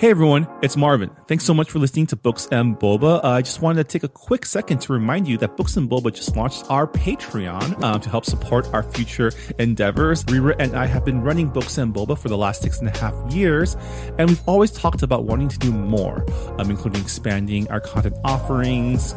Hey everyone, it's Marvin. Thanks so much for listening to Books and Boba. I just wanted to take a quick second to remind you that Books and Boba just launched our Patreon to help support our future endeavors. Rira and I have been running Books and Boba for the last 6.5 years, and we've always talked about wanting to do more, including expanding our content offerings,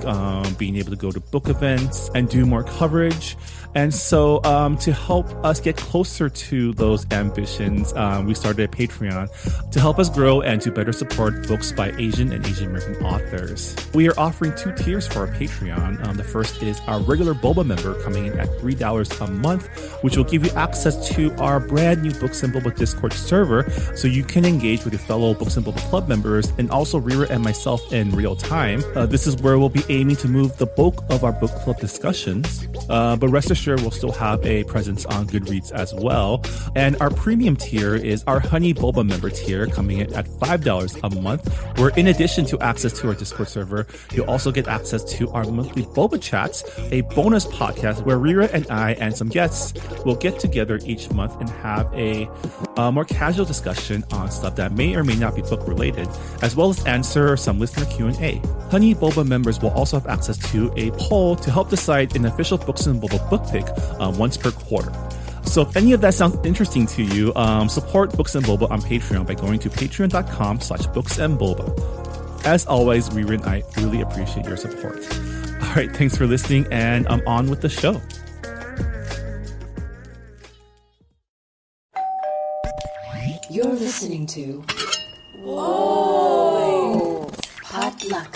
being able to go to book events and do more coverage. And so to help us get closer to those ambitions, we started a Patreon to help us grow and to better support books by Asian and Asian American authors. We are offering 2 tiers for our Patreon. The first is our regular Boba member coming in at $3 a month, which will give you access to our brand new Books and Boba Discord server so you can engage with your fellow Books and Boba Club members and also Rira and myself in real time. This is where we'll be aiming to move the bulk of our book club discussions, but rest assured we'll still have a presence on Goodreads as well. And our premium tier is our Honey Boba member tier coming in at $5 a month, where in addition to access to our Discord server, you'll also get access to our monthly Boba Chats, a bonus podcast where Rira and I and some guests will get together each month and have a more casual discussion on stuff that may or may not be book related, as well as answer some listener Q&A. Honey Boba members will also have access to a poll to help decide an official Books and Boba book pick once per quarter. So if any of that sounds interesting to you, support Books and Boba on Patreon by going to patreon.com/booksandboba. As always, Rira and I really appreciate your support. All right, thanks for listening, and I'm on with the show. You're listening to Whoa! Potluck.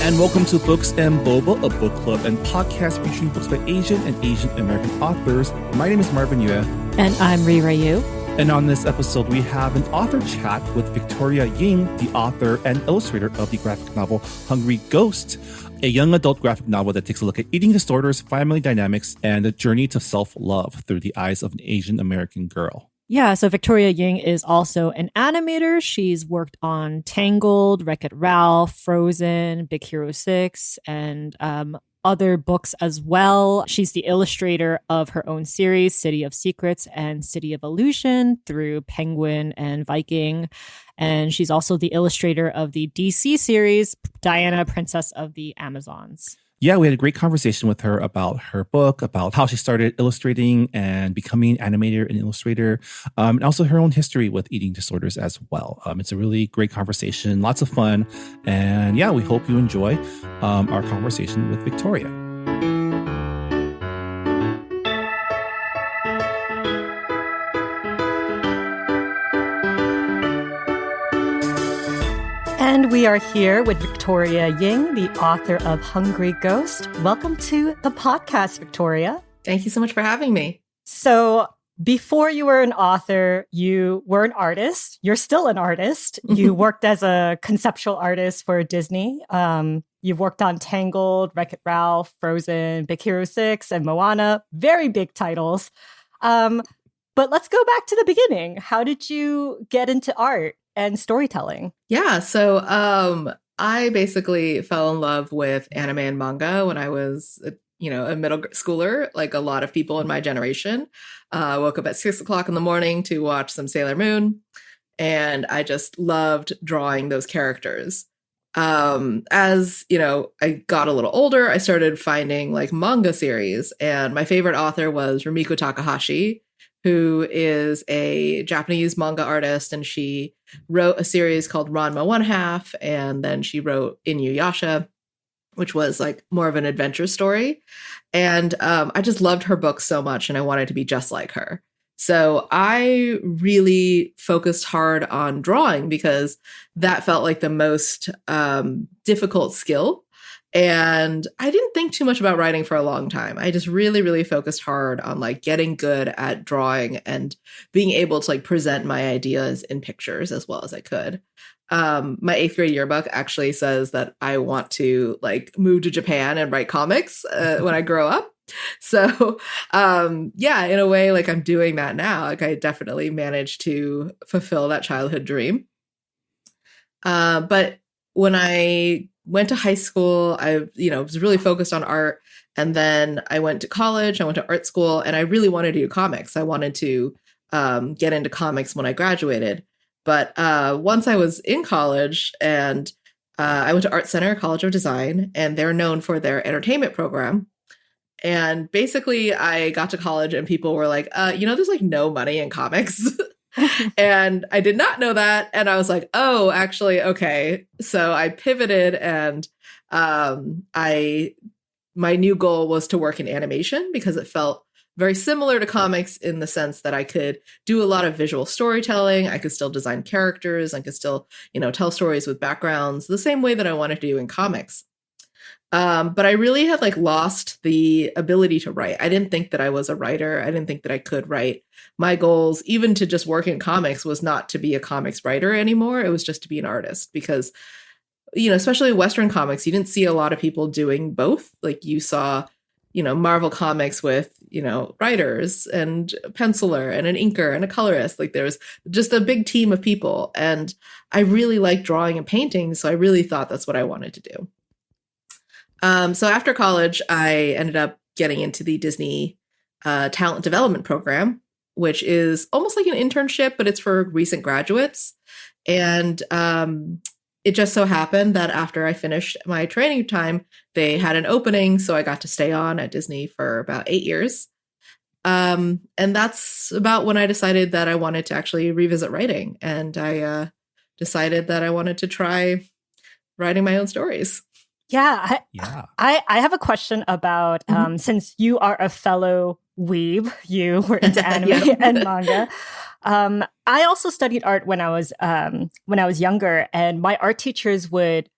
And welcome to Books and Boba, a book club and podcast featuring books by Asian and Asian American authors. My name is Marvin Yue. And I'm Rira Yu. And on this episode, we have an author chat with Victoria Ying, the author and illustrator of the graphic novel Hungry Ghost, a young adult graphic novel that takes a look at eating disorders, family dynamics, and the journey to self-love through the eyes of an Asian American girl. Yeah, so Victoria Ying is also an animator. She's worked on Tangled, Wreck-It Ralph, Frozen, Big Hero 6, and other books as well. She's the illustrator of her own series, City of Secrets and City of Illusion, through Penguin and Viking. And she's also the illustrator of the DC series, Diana, Princess of the Amazons. Yeah, we had a great conversation with her about her book, about how she started illustrating and becoming an animator and illustrator, and also her own history with eating disorders as well. It's a really great conversation, lots of fun. And yeah, we hope you enjoy our conversation with Victoria. And we are here with Victoria Ying, the author of Hungry Ghost. Welcome to the podcast, Victoria. Thank you so much for having me. So before you were an author, you were an artist. You're still an artist. You worked as a conceptual artist for Disney. You've worked on Tangled, Wreck-It Ralph, Frozen, Big Hero 6, and Moana. Very big titles. But let's go back to the beginning. How did you get into art and storytelling? Yeah, so I basically fell in love with anime and manga when I was, a middle schooler, like a lot of people in my generation. I woke up at 6 o'clock in the morning to watch some Sailor Moon, and I just loved drawing those characters. As I got a little older, I started finding like manga series, and my favorite author was Rumiko Takahashi, who is a Japanese manga artist, and she wrote a series called Ranma One Half, and then she wrote Inuyasha, which was like more of an adventure story. And I just loved her books so much, and I wanted to be just like her. So I really focused hard on drawing because that felt like the most difficult skill. And I didn't think too much about writing for a long time. I just really, really focused hard on like getting good at drawing and being able to like present my ideas in pictures as well as I could. My 8th grade yearbook actually says that I want to like move to Japan and write comics when I grow up. So, yeah, in a way, like I'm doing that now. Like I definitely managed to fulfill that childhood dream. But when I went to high school, I, was really focused on art. And then I went to college, I went to art school, and I really wanted to do comics. I wanted to get into comics when I graduated. But once I was in college and I went to Art Center College of Design, and they're known for their entertainment program. And basically, I got to college and people were like, there's like no money in comics. And I did not know that. And I was like, oh, actually, okay. So I pivoted and my new goal was to work in animation because it felt very similar to comics in the sense that I could do a lot of visual storytelling. I could still design characters. I could still, tell stories with backgrounds the same way that I wanted to do in comics. But I really had like lost the ability to write. I didn't think that I was a writer. I didn't think that I could write. My goals, even to just work in comics, was not to be a comics writer anymore. It was just to be an artist because, especially in Western comics, you didn't see a lot of people doing both. Like you saw, Marvel comics with, writers and a penciler and an inker and a colorist. Like there was just a big team of people. And I really liked drawing and painting. So I really thought that's what I wanted to do. So after college, I ended up getting into the Disney talent development program, which is almost like an internship, but it's for recent graduates. And it just so happened that after I finished my training time, they had an opening. So I got to stay on at Disney for about 8 years. And that's about when I decided that I wanted to actually revisit writing. And I decided that I wanted to try writing my own stories. Yeah. I have a question about, since you are a fellow weeb, you were into anime and manga. I also studied art when I was younger, and my art teachers would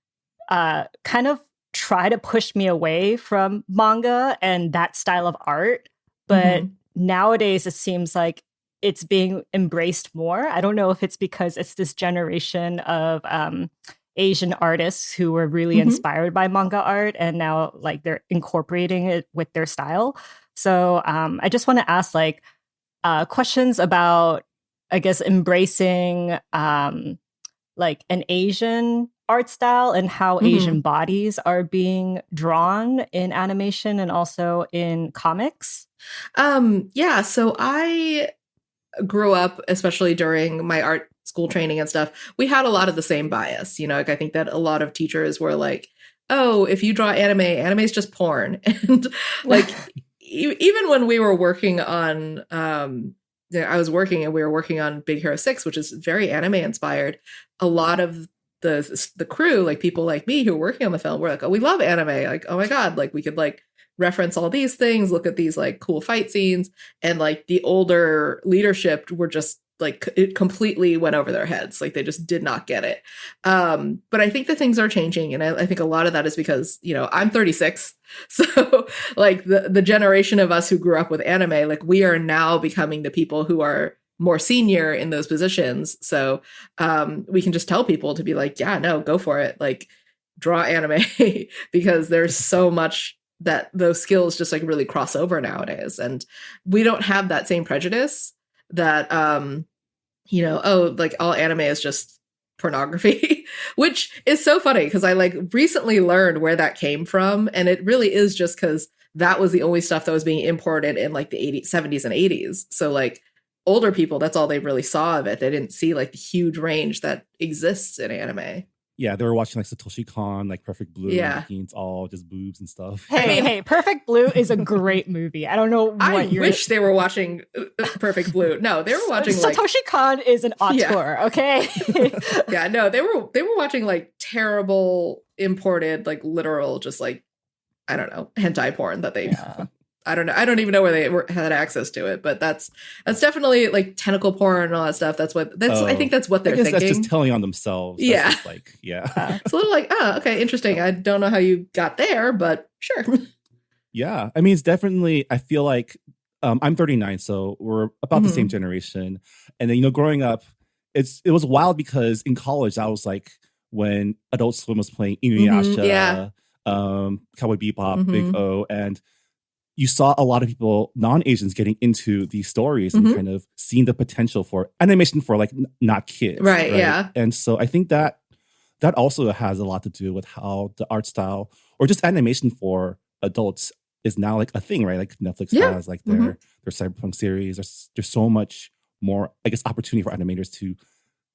kind of try to push me away from manga and that style of art. But nowadays it seems like it's being embraced more. I don't know if it's because it's this generation of Asian artists who were really inspired by manga art, and now like they're incorporating it with their style. So I just want to ask like questions about, I guess, embracing like an Asian art style and how Asian bodies are being drawn in animation and also in comics. Yeah, so I grew up, especially during my art school training and stuff, we had a lot of the same bias. Like I think that a lot of teachers were like, oh, if you draw anime is just porn. And like, even when we were working on, I was working and we were working on Big Hero 6, which is very anime inspired. A lot of the crew, like people like me who were working on the film, were like, oh, we love anime. Like, oh my God, like we could like reference all these things, look at these like cool fight scenes. And like the older leadership were just like, it completely went over their heads. Like they just did not get it. But I think that things are changing. And I think a lot of that is because, I'm 36. So like the generation of us who grew up with anime, like we are now becoming the people who are more senior in those positions. So we can just tell people to be like, yeah, no, go for it. Like draw anime because there's so much that those skills just like really cross over nowadays. And we don't have that same prejudice that, like all anime is just pornography, which is so funny because I like recently learned where that came from. And it really is just because that was the only stuff that was being imported in like the 80s, 70s and 80s. So like older people, that's all they really saw of it. They didn't see like the huge range that exists in anime. Yeah, they were watching like Satoshi Kon, like Perfect Blue. Yeah. It's all just boobs and stuff. Hey, Perfect Blue is a great movie. I don't know what I wish they were watching Perfect Blue. No, they were watching Satoshi Kon is an auteur, okay? Yeah, no, they were watching like terrible imported, like literal, just like, I don't know, hentai porn that they I don't know. I don't even know where they had access to it, but that's definitely like tentacle porn and all that stuff. I think that's what they're thinking. That's just telling on themselves. Yeah. It's a little like, oh, okay, interesting. I don't know how you got there, but sure. Yeah. I mean, it's definitely, I feel like I'm 39, so we're about the same generation. And then, growing up, it was wild because in college, I was like, when Adult Swim was playing Inuyasha, Cowboy Bebop, Big O, and you saw a lot of people, non-Asians, getting into these stories and kind of seeing the potential for animation for like not kids. Right, yeah. And so I think that also has a lot to do with how the art style or just animation for adults is now like a thing, right? Like Netflix has like their cyberpunk series. There's so much more, I guess, opportunity for animators to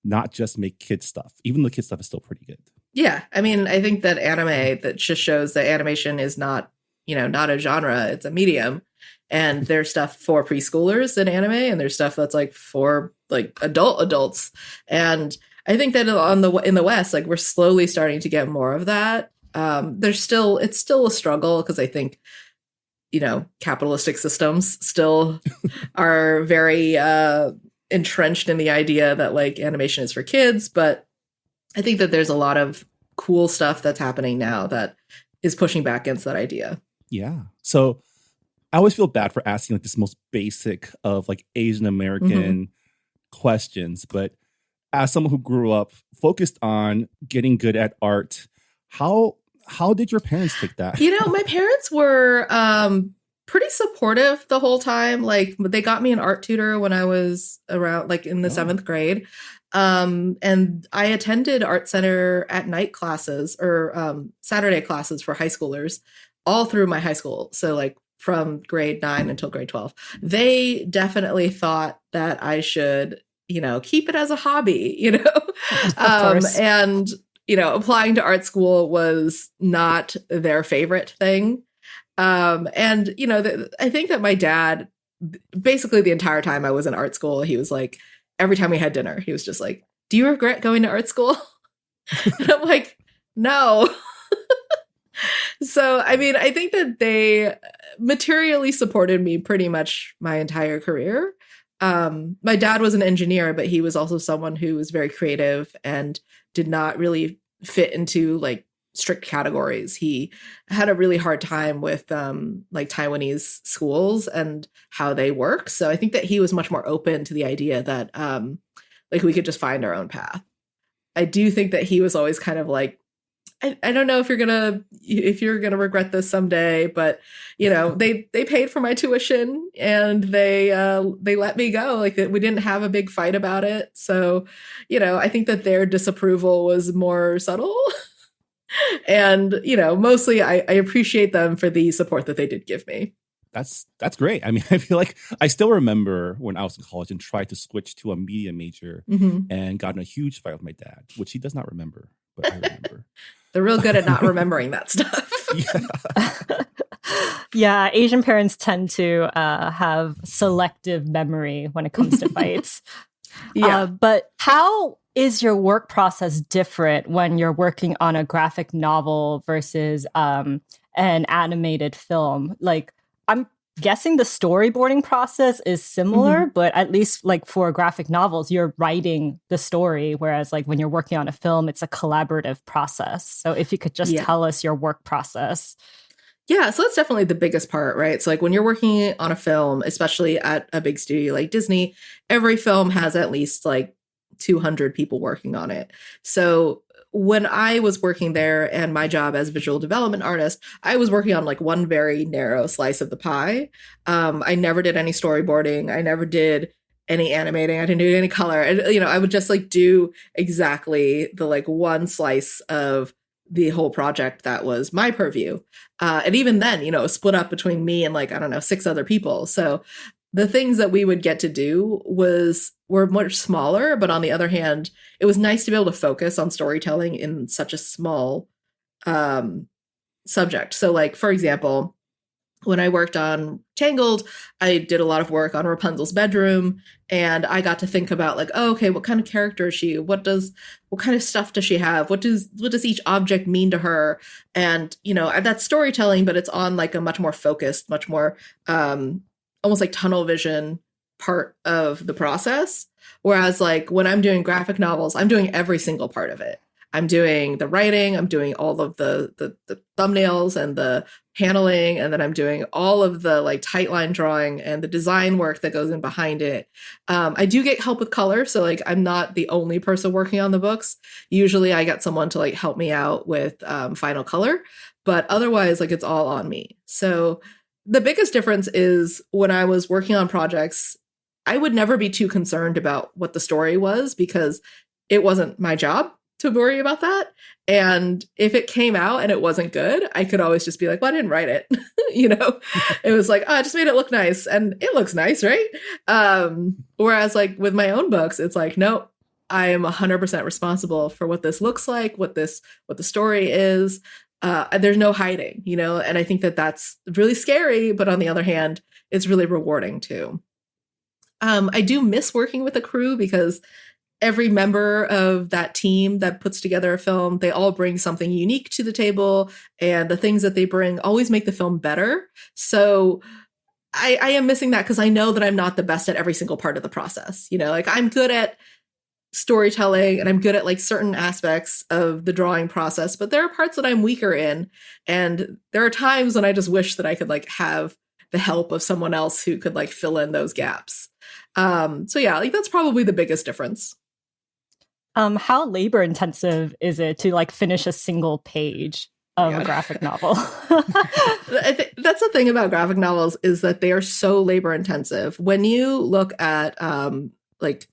not just make kid stuff, even though kid stuff is still pretty good. Yeah. I mean, I think that anime that just shows that animation is not, not a genre, it's a medium. And there's stuff for preschoolers in anime, and there's stuff that's like for like adults. And I think that in the West, like we're slowly starting to get more of that. It's still a struggle because I think, capitalistic systems still are very entrenched in the idea that like animation is for kids. But I think that there's a lot of cool stuff that's happening now that is pushing back against that idea. Yeah. So I always feel bad for asking like this most basic of like Asian American questions, but as someone who grew up focused on getting good at art, how did your parents take that? My parents were pretty supportive the whole time. Like they got me an art tutor when I was around like in the 7th grade. And I attended art center at night classes or Saturday classes for high schoolers all through my high school. So like from grade 9 until grade 12. They definitely thought that I should, keep it as a hobby, and, applying to art school was not their favorite thing. And, I think that my dad, basically the entire time I was in art school, he was like, every time we had dinner, he was just like, do you regret going to art school? And I'm like, no. So, I mean, I think that they materially supported me pretty much my entire career. My dad was an engineer, but he was also someone who was very creative and did not really fit into like strict categories. He had a really hard time with like Taiwanese schools and how they work. So I think that he was much more open to the idea that like we could just find our own path. I do think that he was always kind of like, I don't know if you're gonna regret this someday, but they paid for my tuition and they let me go. Like we didn't have a big fight about it. So, I think that their disapproval was more subtle. And, mostly I appreciate them for the support that they did give me. That's great. I mean, I feel like I still remember when I was in college and tried to switch to a media major and got in a huge fight with my dad, which he does not remember, but I remember. They're real good at not remembering that stuff. Yeah, Asian parents tend to have selective memory when it comes to fights. But how is your work process different when you're working on a graphic novel versus an animated film? Like, I'm guessing the storyboarding process is similar, but at least like for graphic novels, you're writing the story, whereas like when you're working on a film, it's a collaborative process. So if you could just tell us your work process. Yeah, so that's definitely the biggest part, right? So like when you're working on a film, especially at a big studio like Disney, every film has at least like 200 people working on it. So when I was working there and my job as visual development artist, I was working on like one very narrow slice of the pie. I never did any storyboarding. I never did any animating. I didn't do any color. And, I would just like do exactly the like one slice of the whole project that was my purview. And even then, it was split up between me and like, I don't know, 6 other people. So the things that we would get to do were much smaller, but on the other hand, it was nice to be able to focus on storytelling in such a small subject. So like, for example, when I worked on Tangled, I did a lot of work on Rapunzel's bedroom, and I got to think about like, oh, okay, what kind of character is she? What kind of stuff does she have? What does each object mean to her? And, that's storytelling, but it's on like a much more focused, much more almost like tunnel vision part of the process. Whereas like when I'm doing graphic novels, I'm doing every single part of it. I'm doing the writing, I'm doing all of the thumbnails and the paneling, and then I'm doing all of the like tight line drawing and the design work that goes in behind it. I do get help with color, so like I'm not the only person working on the books. Usually I get someone to like help me out with final color, but otherwise like it's all on me. So the biggest difference is when I was working on projects, I would never be too concerned about what the story was because it wasn't my job to worry about that. And if it came out and it wasn't good, I could always just be like, well, I didn't write it. It was like, oh, I just made it look nice. And it looks nice, right? Whereas like with my own books, it's like, no, I am 100% responsible for what this looks like, what the story is. There's no hiding, and I think that that's really scary. But on the other hand, it's really rewarding too. I do miss working with a crew because every member of that team that puts together a film, they all bring something unique to the table, and the things that they bring always make the film better. So I am missing that because I know that I'm not the best at every single part of the process. Like I'm good at storytelling and I'm good at like certain aspects of the drawing process, but there are parts that I'm weaker in. And there are times when I just wish that I could like have the help of someone else who could like fill in those gaps. So yeah, like that's probably the biggest difference. How labor intensive is it to like finish a single page of a graphic novel? That's the thing about graphic novels is that they are so labor intensive. When you look at like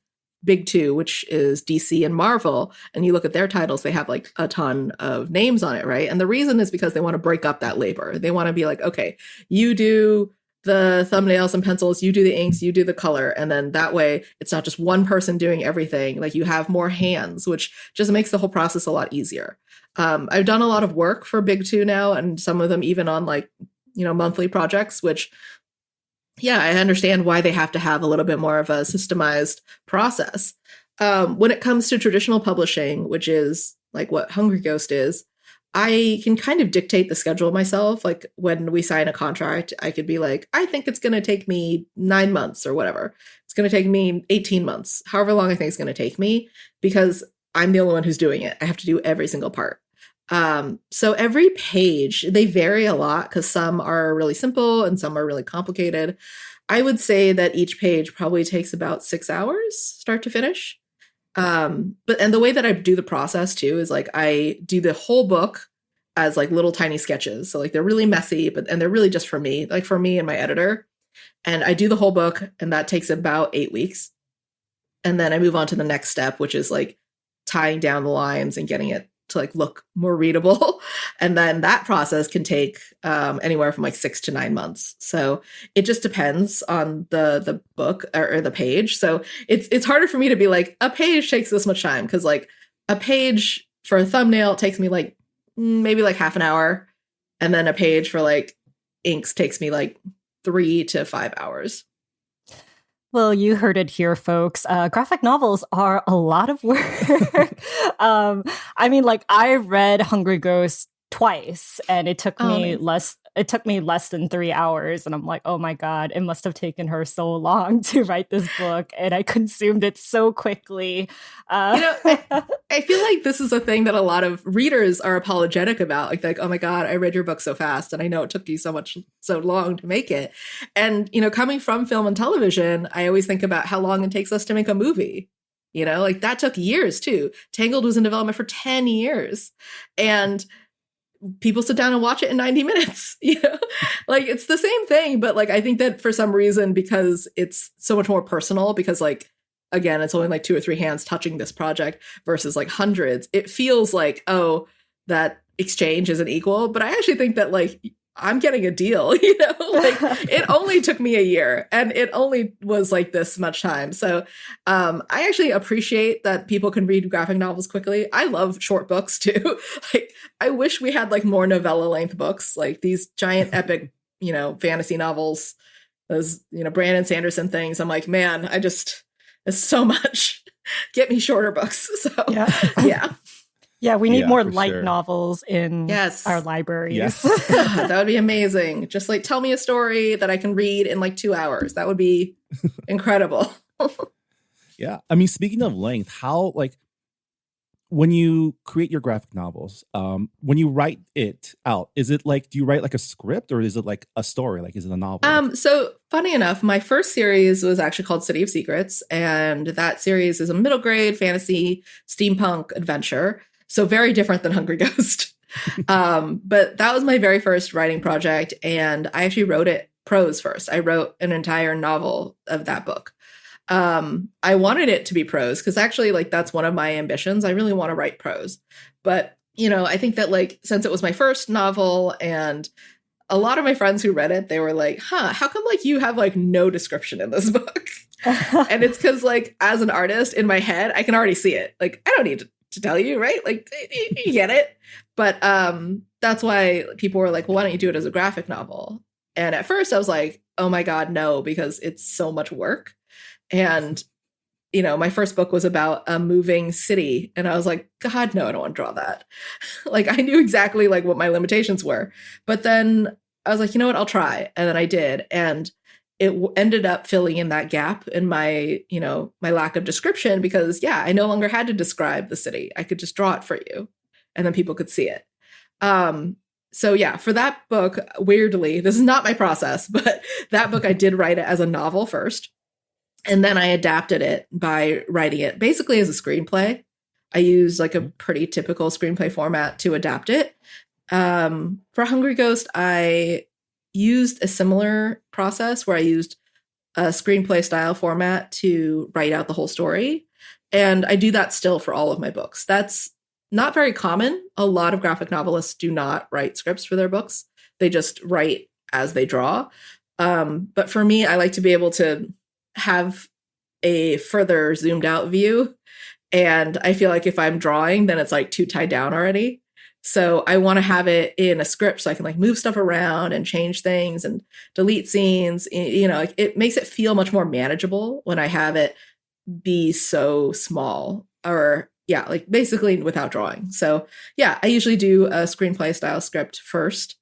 Big Two, which is DC and Marvel, and you look at their titles, they have like a ton of names on it, right? And the reason is because they want to break up that labor. They want to be like, okay, you do the thumbnails and pencils, you do the inks, you do the color. And then that way it's not just one person doing everything. Like you have more hands, which just makes the whole process a lot easier. I've done a lot of work for Big Two now, and some of them even on like, monthly projects, which, yeah, I understand why they have to have a little bit more of a systemized process. When it comes to traditional publishing, which is like what Hungry Ghost is, I can kind of dictate the schedule myself. Like when we sign a contract, I could be like, I think it's going to take me 9 months or whatever. It's going to take me 18 months, however long I think it's going to take me, because I'm the only one who's doing it. I have to do every single part. So every page, they vary a lot because some are really simple and some are really complicated. I would say that each page probably takes about 6 hours, start to finish. And the way that I do the process too is like I do the whole book as like little tiny sketches. So like they're really messy, and they're really just for me, like for me and my editor. And I do the whole book, and that takes about 8 weeks. And then I move on to the next step, which is like tying down the lines and getting it to like look more readable. And then that process can take anywhere from like 6 to 9 months. So it just depends on the book or the page. So it's harder for me to be like, a page takes this much time, because like a page for a thumbnail takes me like maybe like half an hour. And then a page for like inks takes me like 3 to 5 hours. Well, you heard it here, folks. Graphic novels are a lot of work. I mean, like I read Hungry Ghost twice, and it took me less than 3 hours. And I'm like, oh my God, it must have taken her so long to write this book. And I consumed it so quickly. I feel like this is a thing that a lot of readers are apologetic about. Like, oh my God, I read your book so fast, and I know it took you so long to make it. And, coming from film and television, I always think about how long it takes us to make a movie. Like that took years too. Tangled was in development for 10 years. And people sit down and watch it in 90 minutes, like it's the same thing. But like, I think that for some reason, because it's so much more personal, because like, again, it's only like 2 or 3 hands touching this project versus like hundreds, it feels like, oh, that exchange isn't equal. But I actually think that like, I'm getting a deal, like it only took me a year, and it only was like this much time. So I actually appreciate that people can read graphic novels quickly. I love short books too. Like I wish we had like more novella length books, like these giant epic, fantasy novels, those, Brandon Sanderson things. I'm like, man, it's so much. Get me shorter books. So yeah. Yeah, we need more light sure. novels in our libraries. Yes. God, that would be amazing. Just like tell me a story that I can read in like 2 hours. That would be incredible. Yeah. I mean, speaking of length, how like when you create your graphic novels, when you write it out, is it like, do you write like a script, or is it like a story? Like, is it a novel? So funny enough, my first series was actually called City of Secrets. And that series is a middle grade fantasy steampunk adventure. So very different than Hungry Ghost. But that was my very first writing project. And I actually wrote it prose first. I wrote an entire novel of that book. I wanted it to be prose because actually, like, that's one of my ambitions. I really want to write prose. But, you know, I think that, like, since it was my first novel and a lot of my friends who read it, they were like, huh, how come, like, you have, like, no description in this book? And it's because, like, as an artist in my head, I can already see it. Like, I don't need to tell you, right? Like, you get it. But that's why people were like, well, why don't you do it as a graphic novel? And at first I was like, oh my God, no, because it's so much work. And, you know, my first book was about a moving city. And I was like, God, no, I don't want to draw that. Like, I knew exactly, like, what my limitations were. But then I was like, you know what, I'll try. And then I did. And it ended up filling in that gap in my, you know, my lack of description because, yeah, I no longer had to describe the city. I could just draw it for you. And then people could see it. So yeah, for that book, weirdly, this is not my process, but that book I did write it as a novel first. And then I adapted it by writing it basically as a screenplay. I used like a pretty typical screenplay format to adapt it. For Hungry Ghost, I used a similar process where I used a screenplay style format to write out the whole story. And I do that still for all of my books. That's not very common. A lot of graphic novelists do not write scripts for their books. They just write as they draw. But for me, I like to be able to have a further zoomed out view. And I feel like if I'm drawing, then it's like too tied down already. So I want to have it in a script so I can like move stuff around and change things and delete scenes. You know, like, it makes it feel much more manageable when I have it be so small or yeah, like basically without drawing. So yeah, I usually do a screenplay style script first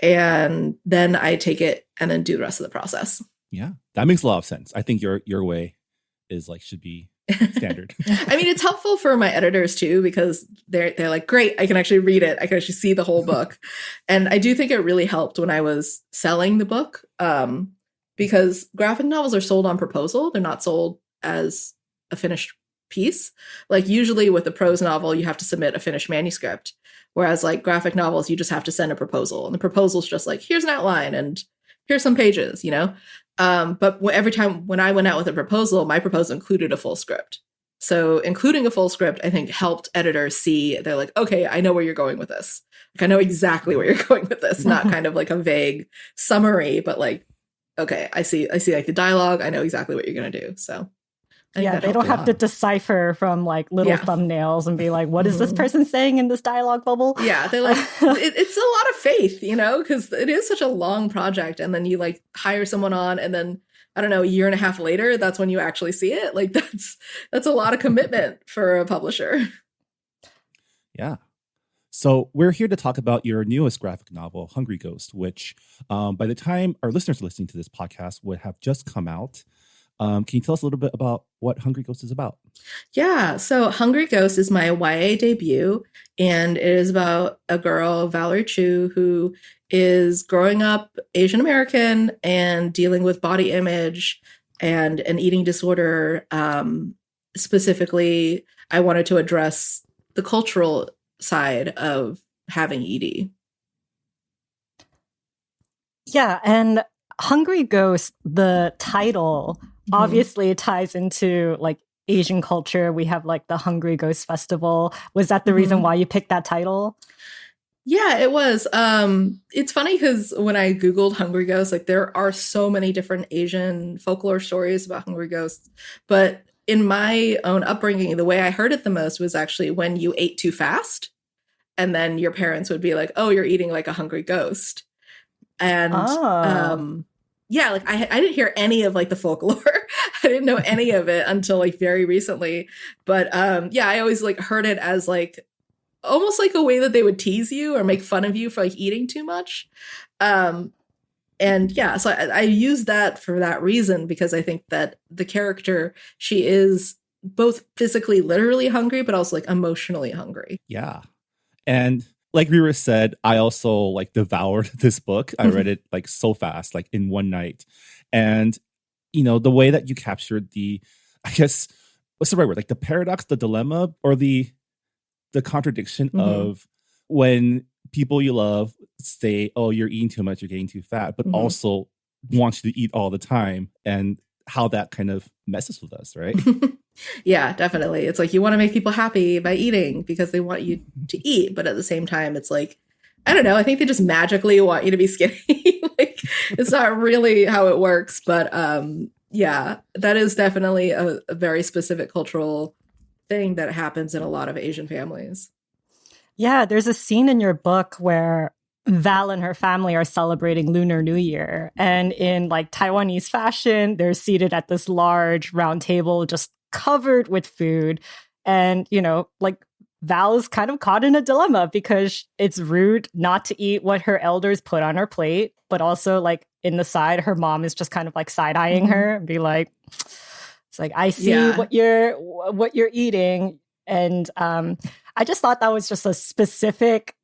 and then I take it and then do the rest of the process. Yeah, that makes a lot of sense. I think your way is like should be standard. I mean, it's helpful for my editors too because they're like, great, I can actually read it. I can actually see the whole book. And I do think it really helped when I was selling the book because graphic novels are sold on proposal. They're not sold as a finished piece. Like usually with a prose novel, you have to submit a finished manuscript. Whereas like graphic novels, you just have to send a proposal. And the proposal is just like, here's an outline and here's some pages, you know? But every time when I went out with a proposal, my proposal included a full script. So including a full script, I think helped editors see, they're like, okay, I know where you're going with this. Like, I know exactly where you're going with this. Not kind of like a vague summary, but like, okay, I see like the dialogue. I know exactly what you're going to do. So yeah, they don't have to decipher from like little thumbnails and be like, what is this person saying in this dialogue bubble? Yeah, they like, it's a lot of faith, you know, because it is such a long project. And then you like hire someone on and then, I don't know, a year and a half later, that's when you actually see it. Like that's a lot of commitment for a publisher. Yeah. So we're here to talk about your newest graphic novel, Hungry Ghost, which by the time our listeners are listening to this podcast would have just come out. Can you tell us a little bit about what Hungry Ghost is about? Yeah, so Hungry Ghost is my YA debut, and it is about a girl, Valerie Chu, who is growing up Asian American and dealing with body image and an eating disorder. Specifically, I wanted to address the cultural side of having ED. Yeah, and Hungry Ghost, the title, obviously ties into like Asian culture. We have like the Hungry Ghost Festival. Was that the reason why you picked that title? Yeah, it was. It's funny because when I Googled Hungry Ghosts, like there are so many different Asian folklore stories about hungry ghosts. But in my own upbringing, the way I heard it the most was actually when you ate too fast. And then your parents would be like, oh, you're eating like a hungry ghost. And yeah, like I didn't hear any of like the folklore. I didn't know any of it until like very recently. But yeah, I always like heard it as like almost like a way that they would tease you or make fun of you for like eating too much. And yeah, so I use that for that reason because I think that the character, she is both physically, literally hungry, but also like emotionally hungry. Yeah. And like Rira said, I also like devoured this book. I read it like so fast, like in one night. And, you know, the way that you captured the, I guess, what's the right word? Like the paradox, the dilemma, or the contradiction of when people you love say, oh, you're eating too much, you're getting too fat, but also want you to eat all the time, and how that kind of messes with us, right? Yeah, definitely. It's like you want to make people happy by eating because they want you to eat, but at the same time, it's like, I don't know, I think they just magically want you to be skinny. Like, it's not really how it works, but yeah, that is definitely a very specific cultural thing that happens in a lot of Asian families. Yeah, there's a scene in your book where Val and her family are celebrating Lunar New Year. And in like Taiwanese fashion, they're seated at this large round table, just covered with food. And, you know, like Val's kind of caught in a dilemma because it's rude not to eat what her elders put on her plate, but also like in the side, her mom is just kind of like side-eyeing her and be like, it's like, I see what you're eating. And I just thought that was just a specific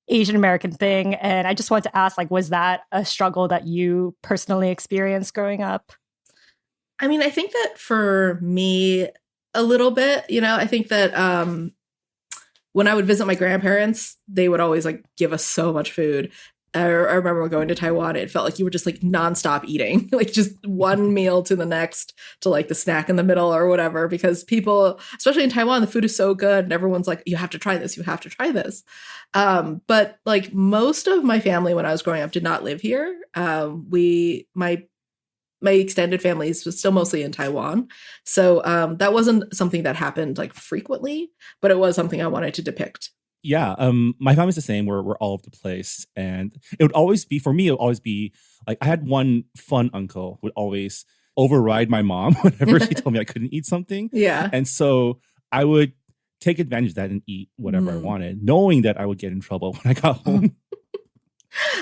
Asian American thing. And I just wanted to ask, like, was that a struggle that you personally experienced growing up? I mean, I think that for me, a little bit, you know, I think that when I would visit my grandparents, they would always like give us so much food. I remember going to Taiwan, it felt like you were just like nonstop eating, like just one meal to the next, to like the snack in the middle or whatever, because people, especially in Taiwan, the food is so good and everyone's like, you have to try this, you have to try this. But like most of my family when I was growing up did not live here. My extended family was still mostly in Taiwan. So that wasn't something that happened like frequently, but it was something I wanted to depict. Yeah, my family's the same. We're all over the place, and it would always be, for me, it would always be like I had one fun uncle who would always override my mom whenever she told me I couldn't eat something. Yeah, and so I would take advantage of that and eat whatever I wanted, knowing that I would get in trouble when I got home.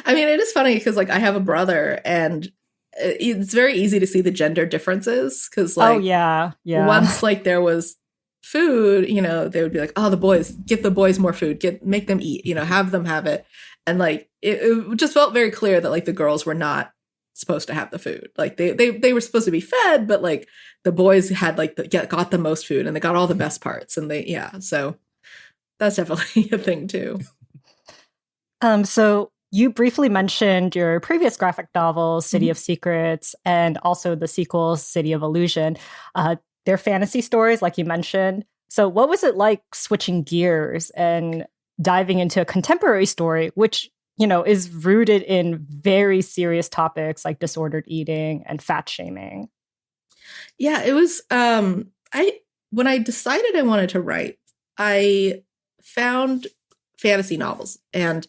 I mean, it is funny because like I have a brother, and it's very easy to see the gender differences because like, oh yeah, once like there was food, you know, they would be like, oh, the boys, give the boys more food, make them eat, you know, have them have it. And like it just felt very clear that like the girls were not supposed to have the food. Like they were supposed to be fed, but like the boys had like got the most food and they got all the best parts. And so that's definitely a thing too. So you briefly mentioned your previous graphic novel, City of Secrets, and also the sequel, City of Illusion. They're fantasy stories, like you mentioned. So what was it like switching gears and diving into a contemporary story, which, you know, is rooted in very serious topics like disordered eating and fat shaming? Yeah, it was, when I decided I wanted to write, I found fantasy novels, and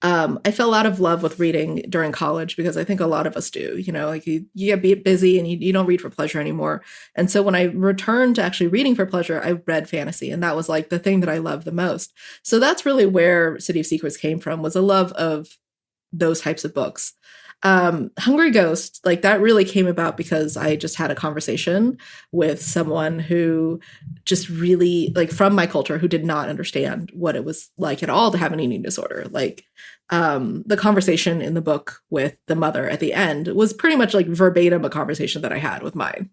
I fell out of love with reading during college because I think a lot of us do, you know, like you get busy and you don't read for pleasure anymore. And so when I returned to actually reading for pleasure, I read fantasy, and that was like the thing that I loved the most. So that's really where City of Secrets came from, was a love of those types of books. Hungry Ghost, like that really came about because I just had a conversation with someone who just really, like, from my culture, who did not understand what it was like at all to have an eating disorder. Like, the conversation in the book with the mother at the end was pretty much like verbatim a conversation that I had with mine.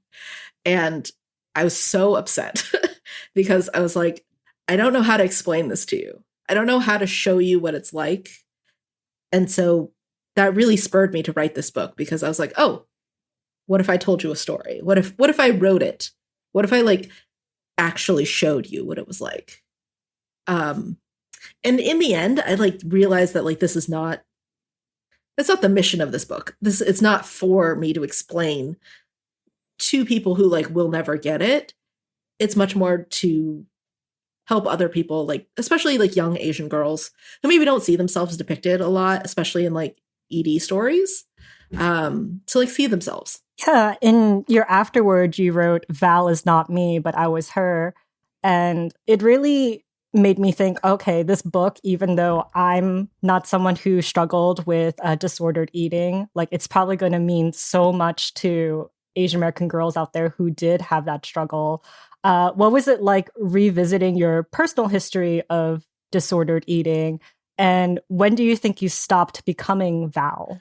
And I was so upset because I was like, I don't know how to explain this to you. I don't know how to show you what it's like. And so that really spurred me to write this book, because I was like, oh, what if I told you a story? What if I wrote it? What if I like actually showed you what it was like? And in the end, I like realized that like that's not the mission of this book. It's not for me to explain to people who like will never get it. It's much more to help other people, like especially like young Asian girls who maybe don't see themselves depicted a lot, especially in like ED stories, to like see themselves. Yeah, in your afterword, you wrote, Val is not me, but I was her. And it really made me think, okay, this book, even though I'm not someone who struggled with disordered eating, like it's probably going to mean so much to Asian American girls out there who did have that struggle. What was it like revisiting your personal history of disordered eating? And when do you think you stopped becoming Val?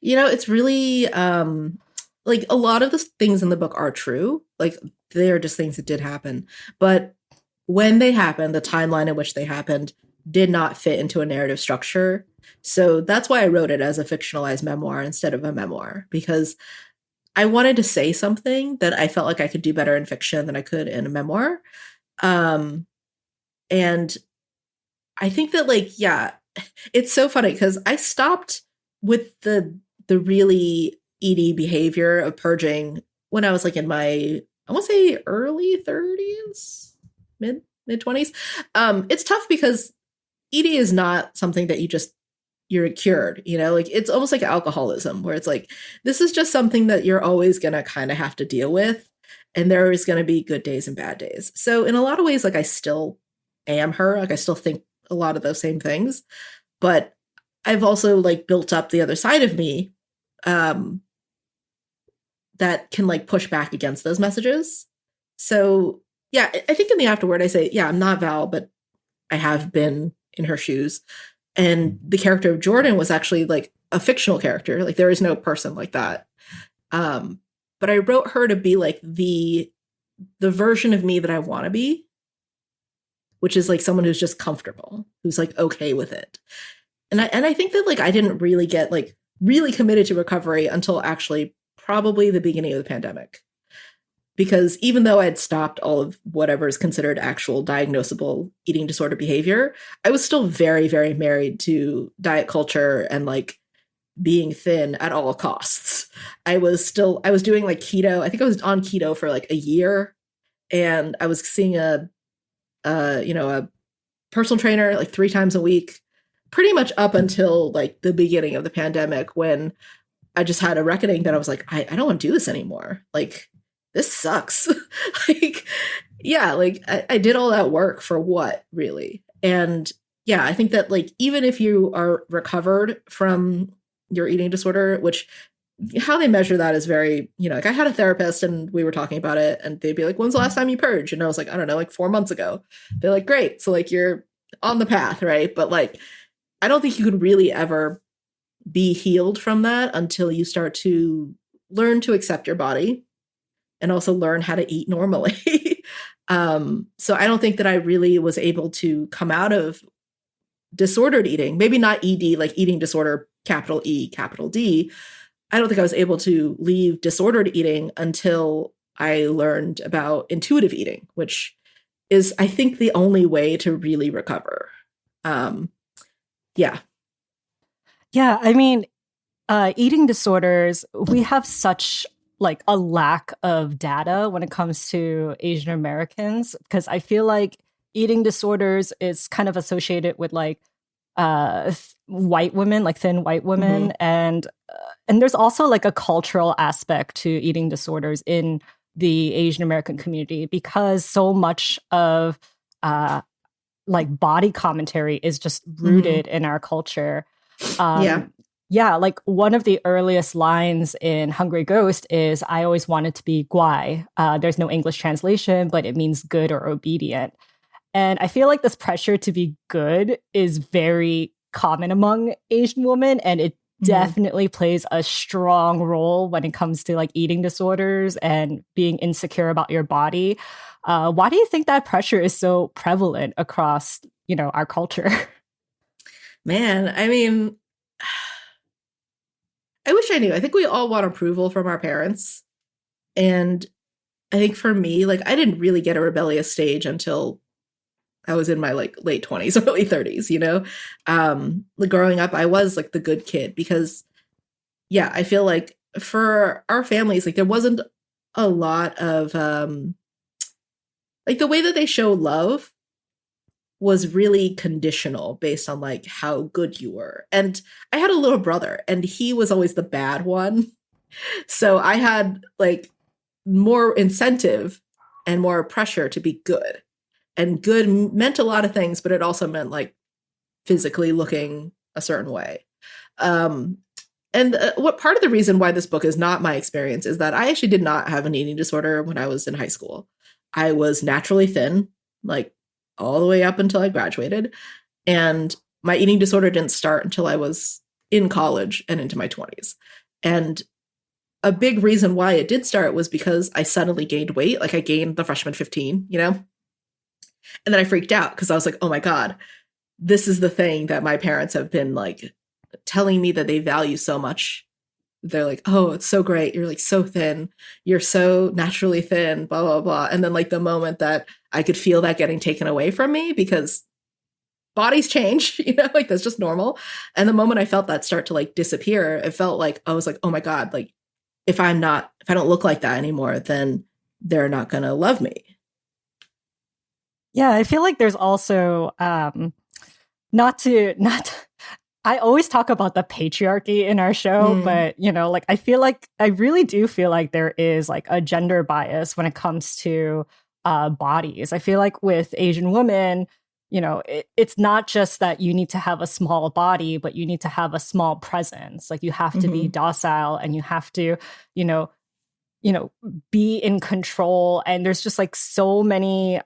You know, it's really like a lot of the things in the book are true. Like they are just things that did happen. But when they happened, the timeline in which they happened did not fit into a narrative structure. So that's why I wrote it as a fictionalized memoir instead of a memoir, because I wanted to say something that I felt like I could do better in fiction than I could in a memoir. And I think that, like, yeah, it's so funny because I stopped with the really ED behavior of purging when I was like in my, I want to say early 30s, mid 20s. It's tough because ED is not something that you're cured, you know, like it's almost like alcoholism where it's like, this is just something that you're always going to kind of have to deal with. And there is going to be good days and bad days. So in a lot of ways, like I still am her, like I still think a lot of those same things, but I've also like built up the other side of me that can like push back against those messages. So yeah, I think in the afterword I say, yeah, I'm not Val, but I have been in her shoes. And the character of Jordan was actually like a fictional character. Like there is no person like that. But I wrote her to be like the version of me that I want to be, which is like someone who's just comfortable, who's like okay with it. And I think that like I didn't really get like really committed to recovery until actually probably the beginning of the pandemic. Because even though I'd stopped all of whatever is considered actual diagnosable eating disorder behavior, I was still very, very married to diet culture and like being thin at all costs. I was doing like keto. I think I was on keto for like a year, and I was seeing a personal trainer like 3 times a week, pretty much up until like the beginning of the pandemic, when I just had a reckoning that I was like, I don't want to do this anymore. Like, this sucks. Like, yeah, like I did all that work for what, really? And yeah, I think that like, even if you are recovered from your eating disorder, which how they measure that is very, you know, like I had a therapist and we were talking about it and they'd be like, when's the last time you purged? And I was like, I don't know, like 4 months ago. They're like, great. So like you're on the path, right? But like, I don't think you could really ever be healed from that until you start to learn to accept your body and also learn how to eat normally. So I don't think that I really was able to come out of disordered eating, maybe not ED, like eating disorder, capital E, capital D. I don't think I was able to leave disordered eating until I learned about intuitive eating, which is, I think, the only way to really recover. Yeah. Yeah, I mean, eating disorders, we have such like a lack of data when it comes to Asian Americans, because I feel like eating disorders is kind of associated with like white women, like thin white women, and there's also like a cultural aspect to eating disorders in the Asian American community, because so much of like body commentary is just rooted in our culture. Yeah, like one of the earliest lines in Hungry Ghost is, I always wanted to be guai. There's no English translation, but it means good or obedient. And I feel like this pressure to be good is very common among Asian women, and it definitely plays a strong role when it comes to like eating disorders and being insecure about your body. Why do you think that pressure is so prevalent across, you know, our culture? Man, I mean, I wish I knew. I think we all want approval from our parents. And I think for me, like, I didn't really get a rebellious stage until I was in my like late 20s, early 30s, you know? Like growing up, I was like the good kid because, yeah, I feel like for our families, like there wasn't a lot of, like the way that they show love was really conditional based on like how good you were. And I had a little brother and he was always the bad one. So I had like more incentive and more pressure to be good. And good meant a lot of things, but it also meant like physically looking a certain way. And what part of the reason why this book is not my experience is that I actually did not have an eating disorder when I was in high school. I was naturally thin, like all the way up until I graduated. And my eating disorder didn't start until I was in college and into my 20s. And a big reason why it did start was because I suddenly gained weight. Like I gained the freshman 15, you know? And then I freaked out because I was like, oh my God, this is the thing that my parents have been like telling me that they value so much. They're like, oh, it's so great. You're like so thin. You're so naturally thin, blah, blah, blah. And then like the moment that I could feel that getting taken away from me because bodies change, like that's just normal. And the moment I felt that start to like disappear, it felt like, I was like, oh my God, like if I don't look like that anymore, then they're not going to love me. Yeah, I feel like there's also, I always talk about the patriarchy in our show, but like I really do feel like there is like a gender bias when it comes to bodies. I feel like with Asian women, it's not just that you need to have a small body, but you need to have a small presence. Like you have to be docile and you have to, be in control. And there's just like so many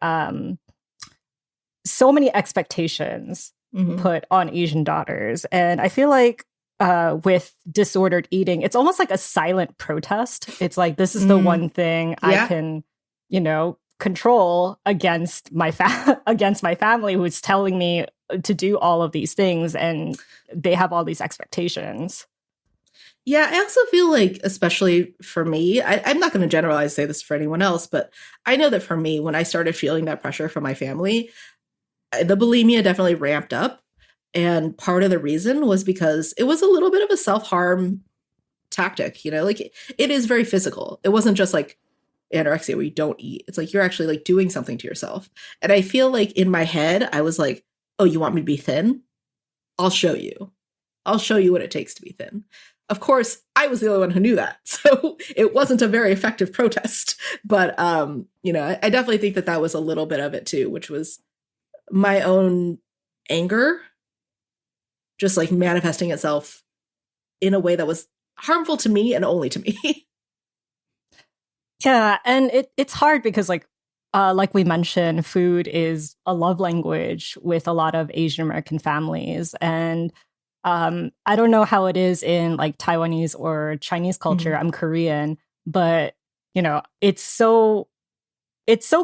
expectations put on Asian daughters. And I feel like with disordered eating, it's almost like a silent protest. It's like, this is the one thing I can, control against my family who's telling me to do all of these things, and they have all these expectations. Yeah, I also feel like, especially for me, I'm not going to generalize, say this for anyone else, but I know that for me, when I started feeling that pressure from my family, the bulimia definitely ramped up. And part of the reason was because it was a little bit of a self-harm tactic, like it is very physical. It wasn't just like anorexia where you don't eat. It's like you're actually like doing something to yourself. And I feel like in my head, I was like, oh, you want me to be thin? I'll show you. I'll show you what it takes to be thin. Of course, I was the only one who knew that. So it wasn't a very effective protest. But, I definitely think that was a little bit of it too, which was my own anger just like manifesting itself in a way that was harmful to me and only to me. Yeah, and it's hard because like we mentioned, food is a love language with a lot of Asian American families. And I don't know how it is in like Taiwanese or Chinese culture. I'm Korean, but it's so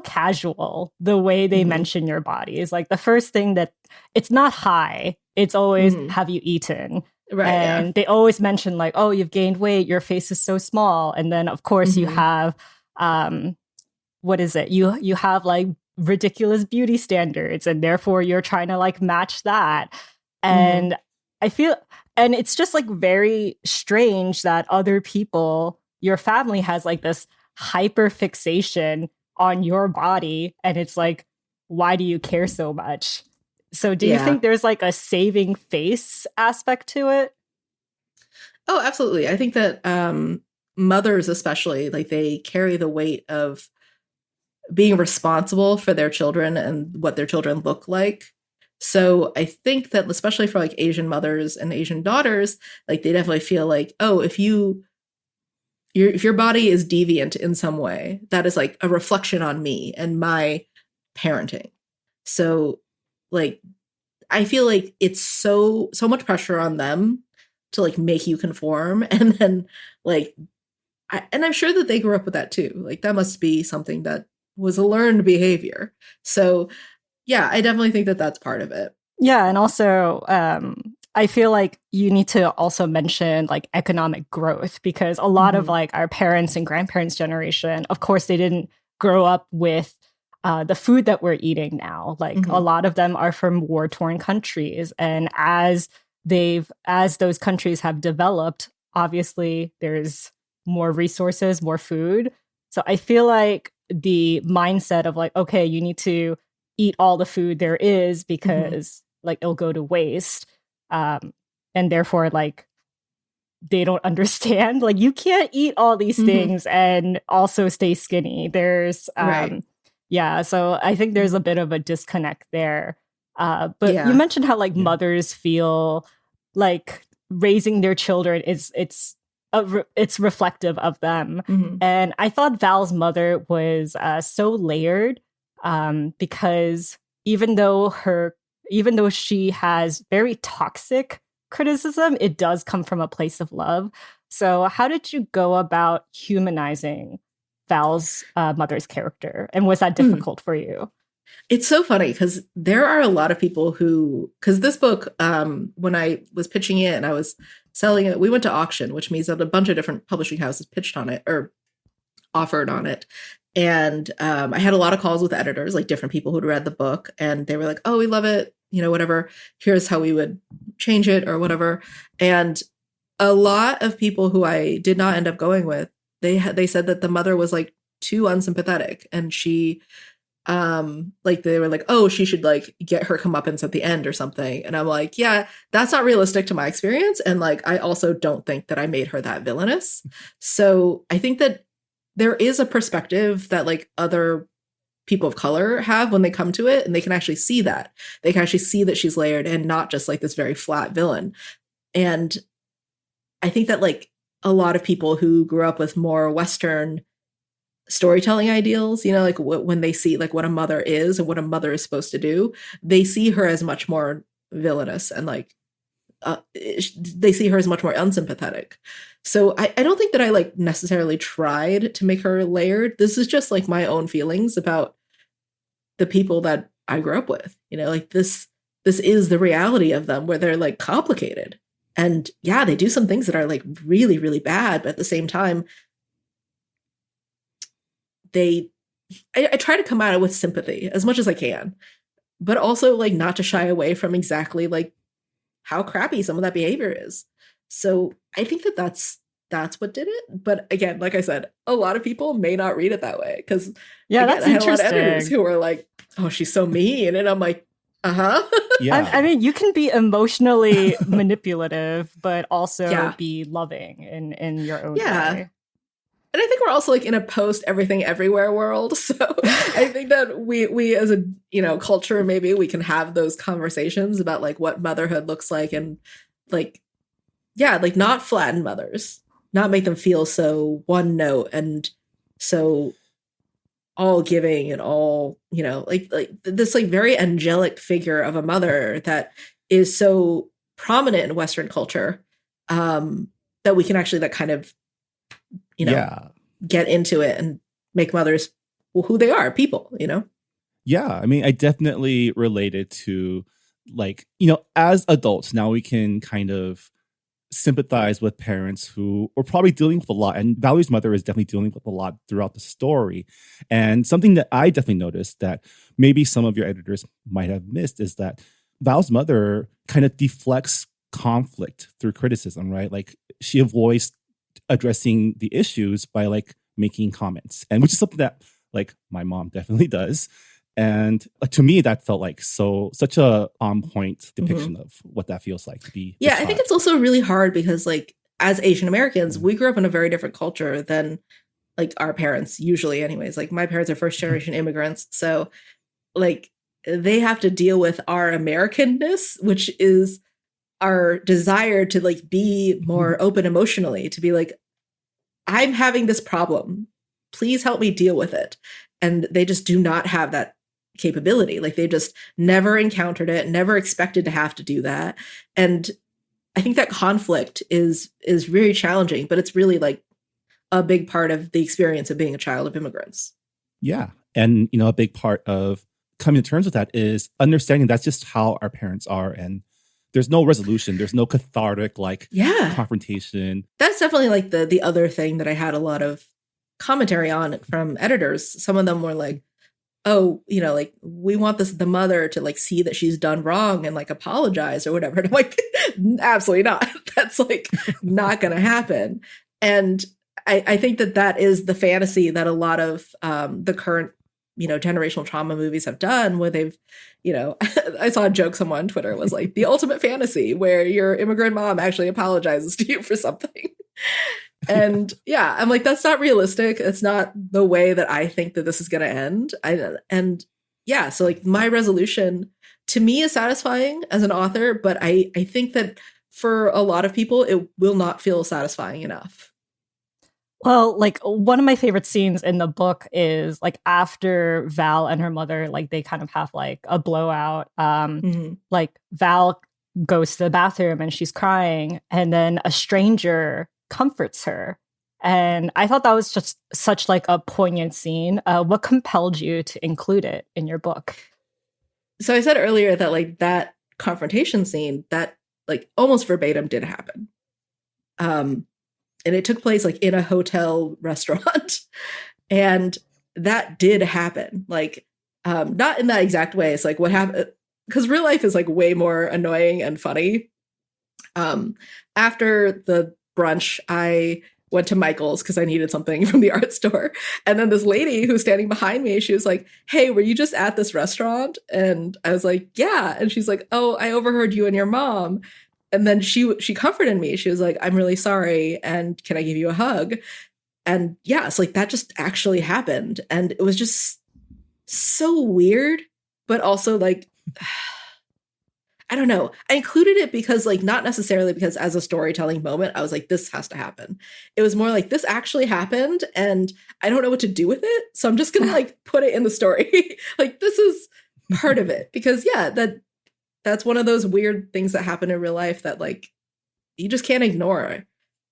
casual the way they mention your body. Is like the first thing that it's not hi, it's always have you eaten? Right. And they always mention like, oh, you've gained weight, your face is so small. And then of course you have what is it? You have like ridiculous beauty standards, and therefore you're trying to like match that. And I feel, and it's just like very strange that other people, your family has like this hyper fixation on your body, and it's like, why do you care so much? So do you think there's like a saving face aspect to it? Oh, absolutely. I think that mothers especially, like they carry the weight of being responsible for their children and what their children look like. So I think that especially for like Asian mothers and Asian daughters, like they definitely feel like, oh, if your body is deviant in some way, that is like a reflection on me and my parenting. So like, I feel like it's so much pressure on them to like make you conform. And then like, I'm sure that they grew up with that too. Like that must be something that was a learned behavior. So yeah, I definitely think that that's part of it. Yeah. And also, I feel like you need to also mention like economic growth, because a lot of like our parents and grandparents' generation, of course, they didn't grow up with the food that we're eating now. Like a lot of them are from war-torn countries. And as those countries have developed, obviously there's more resources, more food. So I feel like the mindset of like, okay, you need to eat all the food there is because like it'll go to waste. And therefore like they don't understand, like you can't eat all these things and also stay skinny. There's yeah, so I think there's a bit of a disconnect there. But you mentioned how like mothers feel like raising their children it's reflective of them. And I thought Val's mother was so layered, because even though she has very toxic criticism, it does come from a place of love. So how did you go about humanizing Val's mother's character? And was that difficult for you? It's so funny because there are a lot of people who, because this book, when I was pitching it and I was selling it, we went to auction, which means that a bunch of different publishing houses pitched on it or offered on it. And I had a lot of calls with editors, like different people who'd read the book, and they were like, oh, we love it, whatever. Here's how we would change it or whatever. And a lot of people who I did not end up going with, they said that the mother was like too unsympathetic, and she like they were like, oh, she should like get her comeuppance at the end or something. And I'm like, yeah, that's not realistic to my experience. And like, I also don't think that I made her that villainous. So I think that there is a perspective that like other people of color have when they come to it, and they can actually see that. They can actually see that she's layered and not just like this very flat villain. And I think that like a lot of people who grew up with more Western storytelling ideals, like when they see like what a mother is and what a mother is supposed to do, they see her as much more villainous and like they see her as much more unsympathetic. So I don't think that I like necessarily tried to make her layered. This is just like my own feelings about the people that I grew up with, like this is the reality of them, where they're like complicated. And yeah, they do some things that are like really, really bad, but at the same time, I try to come at it with sympathy as much as I can, but also like not to shy away from exactly like how crappy some of that behavior is. So I think that that's what did it. But again, like I said, a lot of people may not read it that way, because that's I had interesting. a lot of editors who were like, oh, she's so mean. And I'm like, Yeah. I mean, you can be emotionally manipulative, but also be loving in your own way. And I think we're also like in a post everything everywhere world. So I think that we as a, culture, maybe we can have those conversations about like what motherhood looks like, and like, yeah, like not flatten mothers, not make them feel so one note and so all giving and all, like this like very angelic figure of a mother that is so prominent in Western culture, that we can actually that kind of, get into it and make mothers who they are, people, Yeah, I mean, I definitely related to like, as adults, now we can kind of sympathize with parents who are probably dealing with a lot. And Valerie's mother is definitely dealing with a lot throughout the story. And something that I definitely noticed that maybe some of your editors might have missed is that Val's mother kind of deflects conflict through criticism, right? Like she avoids addressing the issues by like making comments, and which is something that like my mom definitely does. And to me, that felt like such a on point depiction of what that feels like to be. Yeah, I think it's also really hard because like as Asian Americans, we grew up in a very different culture than like our parents usually anyways. Like my parents are first generation immigrants. So like they have to deal with our Americanness, which is our desire to like be more open emotionally, to be like, I'm having this problem, please help me deal with it. And they just do not have that capability. Like they just never encountered it, never expected to have to do that. And I think that conflict is really challenging, but it's really like a big part of the experience of being a child of immigrants. Yeah. And, a big part of coming to terms with that is understanding that's just how our parents are. And there's no resolution. There's no cathartic confrontation. That's definitely like the other thing that I had a lot of commentary on from editors. Some of them were like, oh, like we want the mother to like see that she's done wrong and like apologize or whatever. And I'm like, absolutely not. That's like not going to happen. And I think that is the fantasy that a lot of the current generational trauma movies have done, where they've, I saw a joke someone on Twitter was like the ultimate fantasy where your immigrant mom actually apologizes to you for something. And yeah, I'm like, that's not realistic. It's not the way that I think that this is going to end. So like my resolution to me is satisfying as an author, but I think that for a lot of people, it will not feel satisfying enough. Well, like one of my favorite scenes in the book is like after Val and her mother, like they kind of have like a blowout. Like Val goes to the bathroom and she's crying, and then a stranger comforts her And I thought that was just such like a poignant scene. What compelled you to include it in your book? So I said earlier that like that confrontation scene, that like almost verbatim did happen. And it took place like in a hotel restaurant. And that did happen. Like, not in that exact way. It's like what happened, because real life is like way more annoying and funny. After the brunch, I went to Michael's because I needed something from the art store. And then this lady who's standing behind me, she was like, "Hey, were you just at this restaurant?" And I was like, "Yeah." And she's like, "Oh, I overheard you and your mom." And then she comforted me. She was like, "I'm really sorry. And can I give you a hug?" And yeah, it's like that just actually happened. And it was just so weird, but also like, I don't know. I included it because like, not necessarily because as a storytelling moment, I was like, this has to happen. It was more like this actually happened and I don't know what to do with it. So I'm just going to like put it in the story. Like this is part of it because yeah, that's one of those weird things that happen in real life that like, you just can't ignore.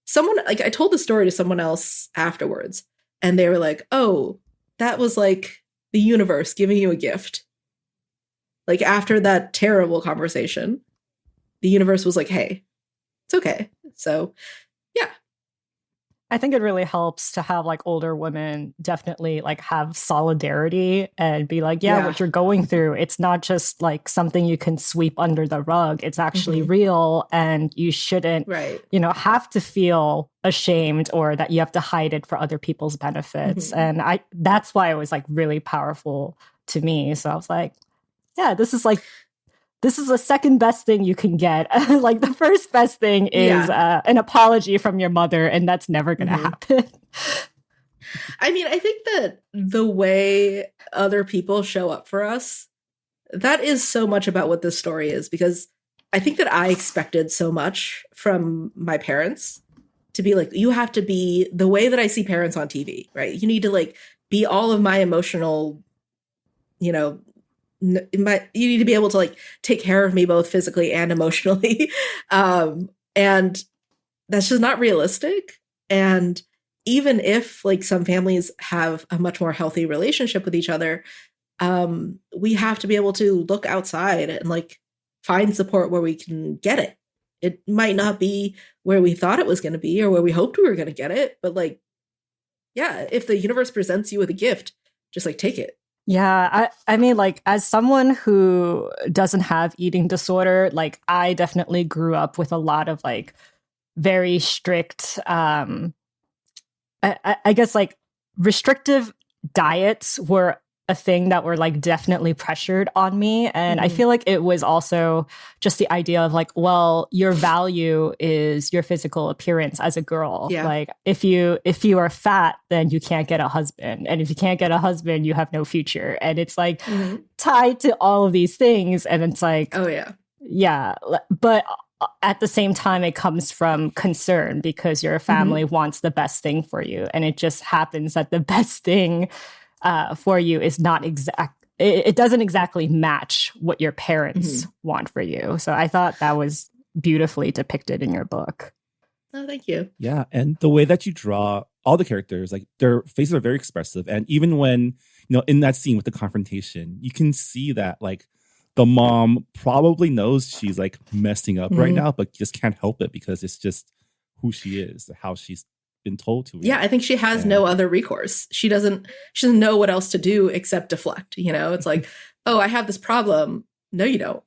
Someone like I told the story to someone else afterwards and they were like, "Oh, that was like the universe giving you a gift." Like after that terrible conversation, the universe was like, "Hey, it's okay." So, yeah. I think it really helps to have like older women definitely like have solidarity and be like, yeah, what you're going through, it's not just like something you can sweep under the rug. It's actually real and you shouldn't, have to feel ashamed or that you have to hide it for other people's benefits. And that's why it was like really powerful to me. So I was like, yeah, this is the second best thing you can get. Like the first best thing is an apology from your mother, and that's never going to happen. I mean, I think that the way other people show up for us, that is so much about what this story is, because I think that I expected so much from my parents to be like, you have to be the way that I see parents on TV, right? You need to like be all of my emotional, you need to be able to like take care of me both physically and emotionally. And that's just not realistic. And even if like some families have a much more healthy relationship with each other, we have to be able to look outside and like find support where we can get it. It might not be where we thought it was going to be or where we hoped we were going to get it, but like, yeah, if the universe presents you with a gift, just like take it. Yeah, I mean, like, as someone who doesn't have eating disorder, like, I definitely grew up with a lot of, like, very strict, I guess, like, restrictive diets were a thing that were, like, definitely pressured on me. And I feel like it was also just the idea of, like, well, your value is your physical appearance as a girl. Yeah. Like, if you are fat, then you can't get a husband. And if you can't get a husband, you have no future. And it's, like, tied to all of these things. And it's like, oh, yeah. Yeah. But at the same time, it comes from concern because your family wants the best thing for you. And it just happens that the best thing for you is not exact. It doesn't exactly match what your parents want for you. So I thought that was beautifully depicted in your book. Oh, thank you. Yeah. And the way that you draw all the characters, like their faces are very expressive. And even when, in that scene with the confrontation, you can see that like the mom probably knows she's like messing up right now, but just can't help it because it's just who she is, how she's been told to. Yeah, I think she has no other recourse. She doesn't know what else to do except deflect. It's like, oh, I have this problem. No, you don't.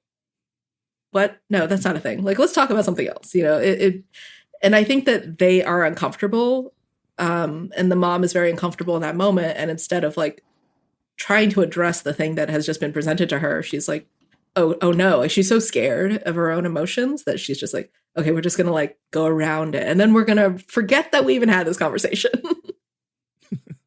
What? No, that's not a thing. Like, let's talk about something else. And I think that they are uncomfortable. And the mom is very uncomfortable in that moment. And instead of like trying to address the thing that has just been presented to her, she's like, oh no. She's so scared of her own emotions that she's just like, okay, we're just going to like go around it. And then we're going to forget that we even had this conversation.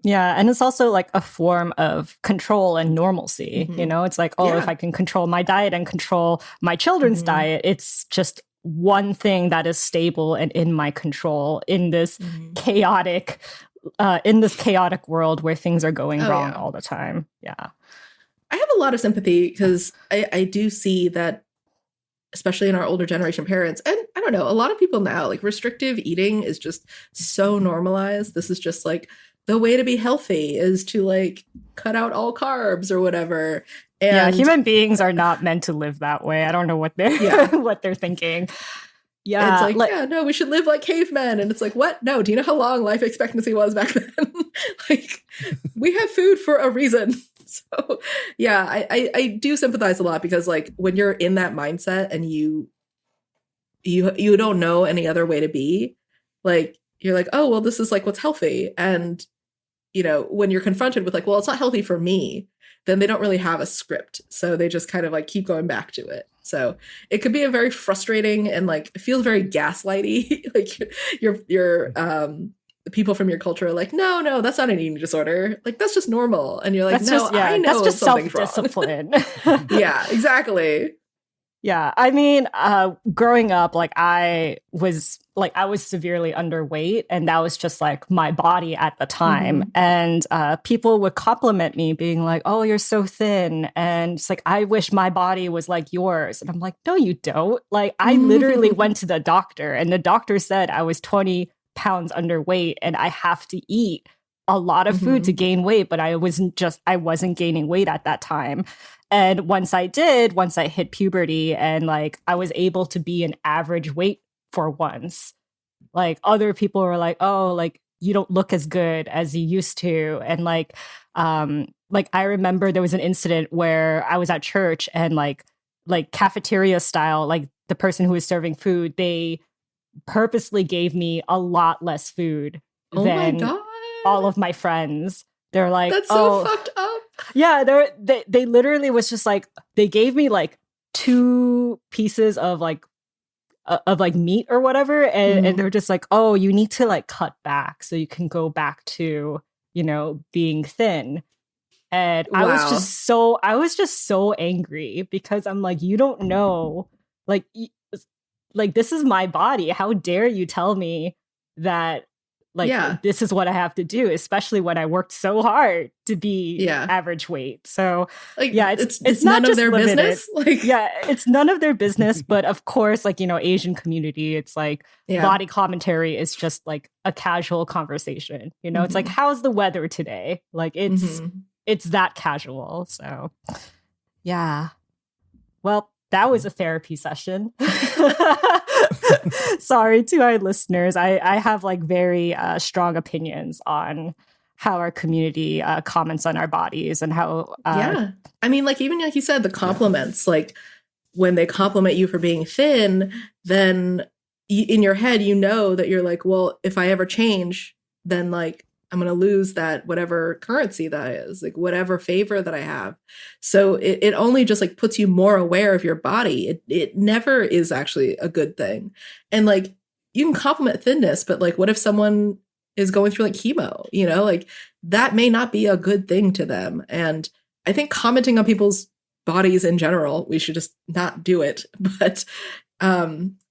Yeah. And it's also like a form of control and normalcy. It's like, if I can control my diet and control my children's diet, it's just one thing that is stable and in my control in this chaotic world where things are going wrong all the time. Yeah. I have a lot of sympathy because I do see that especially in our older generation parents. And I don't know, a lot of people now, like restrictive eating is just so normalized. This is just like the way to be healthy is to like cut out all carbs or whatever. And yeah, human beings are not meant to live that way. I don't know what they're what they're thinking. Yeah, it's like, yeah, no, we should live like cavemen. And it's like, what? No, do you know how long life expectancy was back then? Like, we have food for a reason. So, yeah, I do sympathize a lot because, like, when you're in that mindset and you don't know any other way to be, like, you're like, oh, well, this is like what's healthy. And, you know, when you're confronted with like, well, it's not healthy for me, then they don't really have a script. So they just kind of like keep going back to it. So it could be a very frustrating and like it feels very gaslighty. Like your the people from your culture are like, no, that's not an eating disorder. Like that's just normal. And you're like, that's no, just, yeah, I know that's just something's self-discipline. wrong. Yeah, exactly. Yeah, I mean, growing up, like I was severely underweight, and that was just like my body at the time. And people would compliment me, being like, "Oh, you're so thin," and it's like, "I wish my body was like yours." And I'm like, "No, you don't." Like, I literally went to the doctor, and the doctor said I was 20 pounds underweight, and I have to eat a lot of food to gain weight, but I wasn't gaining weight at that time. And once I hit puberty and like I was able to be an average weight for once, like other people were like, oh, like you don't look as good as you used to. And like I remember there was an incident where I was at church and like cafeteria style, like the person who was serving food, they purposely gave me a lot less food than all of my friends. They're like, that's so fucked up. Yeah, they literally was just like, they gave me like 2 pieces of like meat or whatever, and they're just like, oh, you need to like cut back so you can go back to, you know, being thin. And I was just so angry because I'm like, you don't know, like this is my body. How dare you tell me that? Like, this is what I have to do, especially when I worked so hard to be average weight. So, like, yeah, it's not none just of their limited. business. Like, yeah, it's none of their business. But of course, like, you know, Asian community, it's like body commentary is just like a casual conversation. You know, it's like, how's the weather today? Like, it's that casual. So, yeah. Well, that was a therapy session. Sorry to our listeners. I have like very strong opinions on how our community comments on our bodies and how. I mean, like even like you said, the compliments, like when they compliment you for being thin, then in your head, you know that you're like, well, if I ever change, then like I'm going to lose that whatever currency that is, like whatever favor that I have. So it only just like puts you more aware of your body. It never is actually a good thing. And like you can compliment thinness, but like what if someone is going through like chemo, you know, like that may not be a good thing to them. And I think commenting on people's bodies in general, we should just not do it. But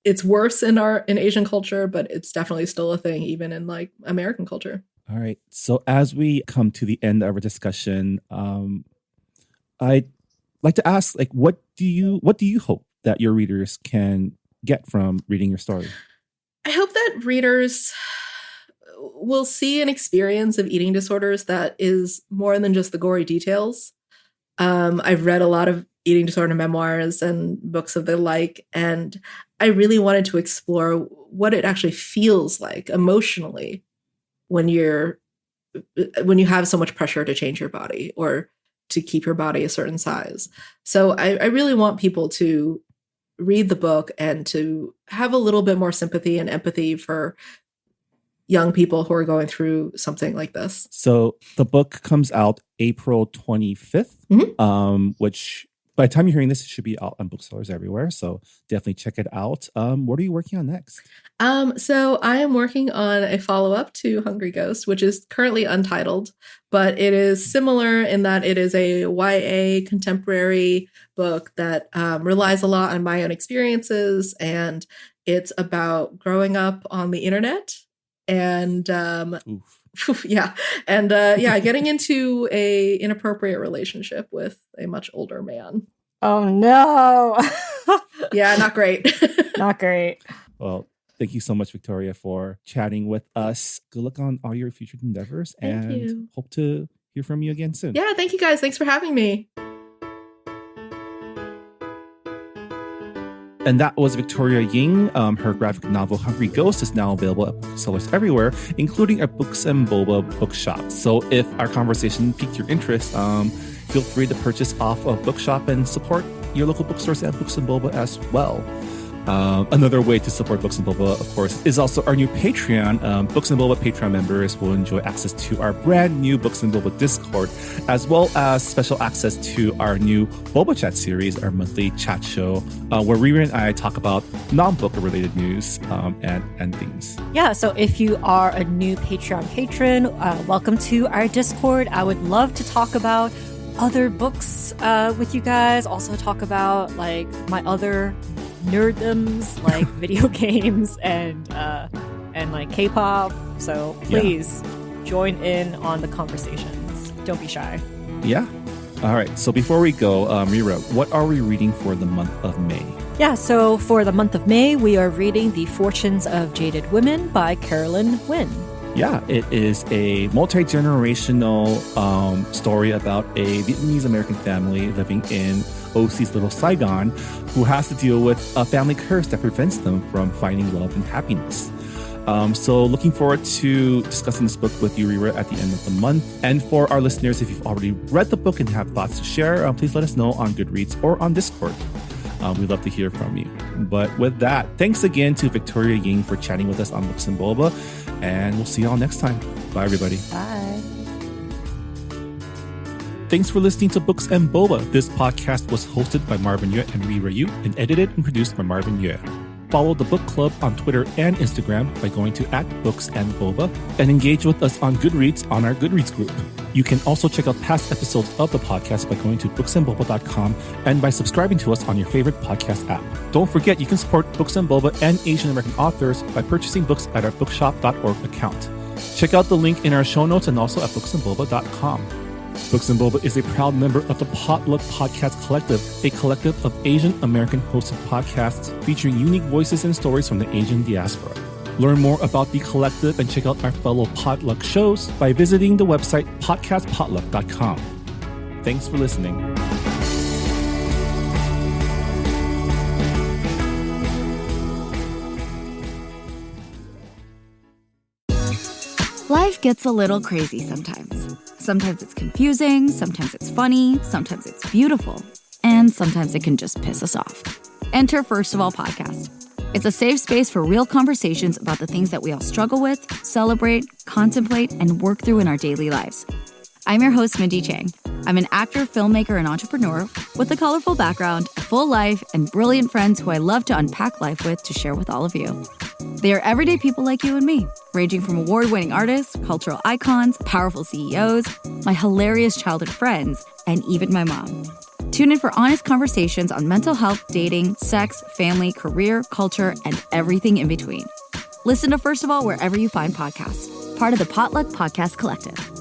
it's worse in Asian culture, but it's definitely still a thing even in like American culture. All right. So as we come to the end of our discussion, I'd like to ask, like, what do you hope that your readers can get from reading your story? I hope that readers will see an experience of eating disorders that is more than just the gory details. I've read a lot of eating disorder memoirs and books of the like, and I really wanted to explore what it actually feels like emotionally when you have so much pressure to change your body or to keep your body a certain size. So I really want people to read the book and to have a little bit more sympathy and empathy for young people who are going through something like this. So the book comes out April 25th, which by the time you're hearing this, it should be out on booksellers everywhere. So definitely check it out. What are you working on next? So I am working on a follow-up to Hungry Ghost, which is currently untitled, but it is similar in that it is a YA contemporary book that relies a lot on my own experiences, and it's about growing up on the internet and getting into a inappropriate relationship with a much older man. Oh no. Yeah, not great. Not great. Well, thank you so much, Victoria, for chatting with us. Good luck on all your future endeavors. Thank you. Hope to hear from you again soon. Yeah, thank you guys. Thanks for having me. And that was Victoria Ying. Her graphic novel, Hungry Ghost, is now available at booksellers everywhere, including our Books and Boba bookshop. So if our conversation piqued your interest, feel free to purchase off of Bookshop and support your local bookstores and Books and Boba as well. Another way to support Books and Boba, of course, is also our new Patreon. Books and Boba Patreon members will enjoy access to our brand new Books and Boba Discord, as well as special access to our new Boba Chat series, our monthly chat show, where Riri and I talk about non-book related news and things. Yeah, so if you are a new Patreon patron, welcome to our Discord. I would love to talk about other books with you guys. Also talk about like my other nerddoms like video games and like K-pop. So please join in on the conversations. Don't be shy. Yeah. All right. So before we go, Mira, what are we reading for the month of May? Yeah, so for the month of May, we are reading The Fortunes of Jaded Women by Carolyn Wynn. Yeah, it is a multi-generational story about a Vietnamese American family living in OC's Little Saigon who has to deal with a family curse that prevents them from finding love and happiness. So looking forward to discussing this book with you, Rira, at the end of the month. And for our listeners, if you've already read the book and have thoughts to share, please let us know on Goodreads or on Discord. We'd love to hear from you. But with that, thanks again to Victoria Ying for chatting with us on Books and Boba. And we'll see you all next time. Bye, everybody. Bye. Thanks for listening to Books and Boba. This podcast was hosted by Marvin Yue and Rira Yu and edited and produced by Marvin Yue. Follow the book club on Twitter and Instagram by going to @BooksandBoba and engage with us on Goodreads on our Goodreads group. You can also check out past episodes of the podcast by going to booksandboba.com and by subscribing to us on your favorite podcast app. Don't forget, you can support Books and Boba and Asian American authors by purchasing books at our bookshop.org account. Check out the link in our show notes and also at booksandboba.com. Books and Boba is a proud member of the Potluck Podcast Collective, a collective of Asian American hosted podcasts featuring unique voices and stories from the Asian diaspora. Learn more about the collective and check out our fellow Potluck shows by visiting the website podcastpotluck.com. Thanks for listening. Life gets a little crazy sometimes. Sometimes it's confusing, sometimes it's funny, sometimes it's beautiful, and sometimes it can just piss us off. Enter First of All Podcast. It's a safe space for real conversations about the things that we all struggle with, celebrate, contemplate, and work through in our daily lives. I'm your host, Mindy Chang. I'm an actor, filmmaker, and entrepreneur with a colorful background, a full life, and brilliant friends who I love to unpack life with to share with all of you. They are everyday people like you and me, ranging from award-winning artists, cultural icons, powerful CEOs, my hilarious childhood friends, and even my mom. Tune in for honest conversations on mental health, dating, sex, family, career, culture, and everything in between. Listen to First of All wherever you find podcasts, part of the Potluck Podcast Collective.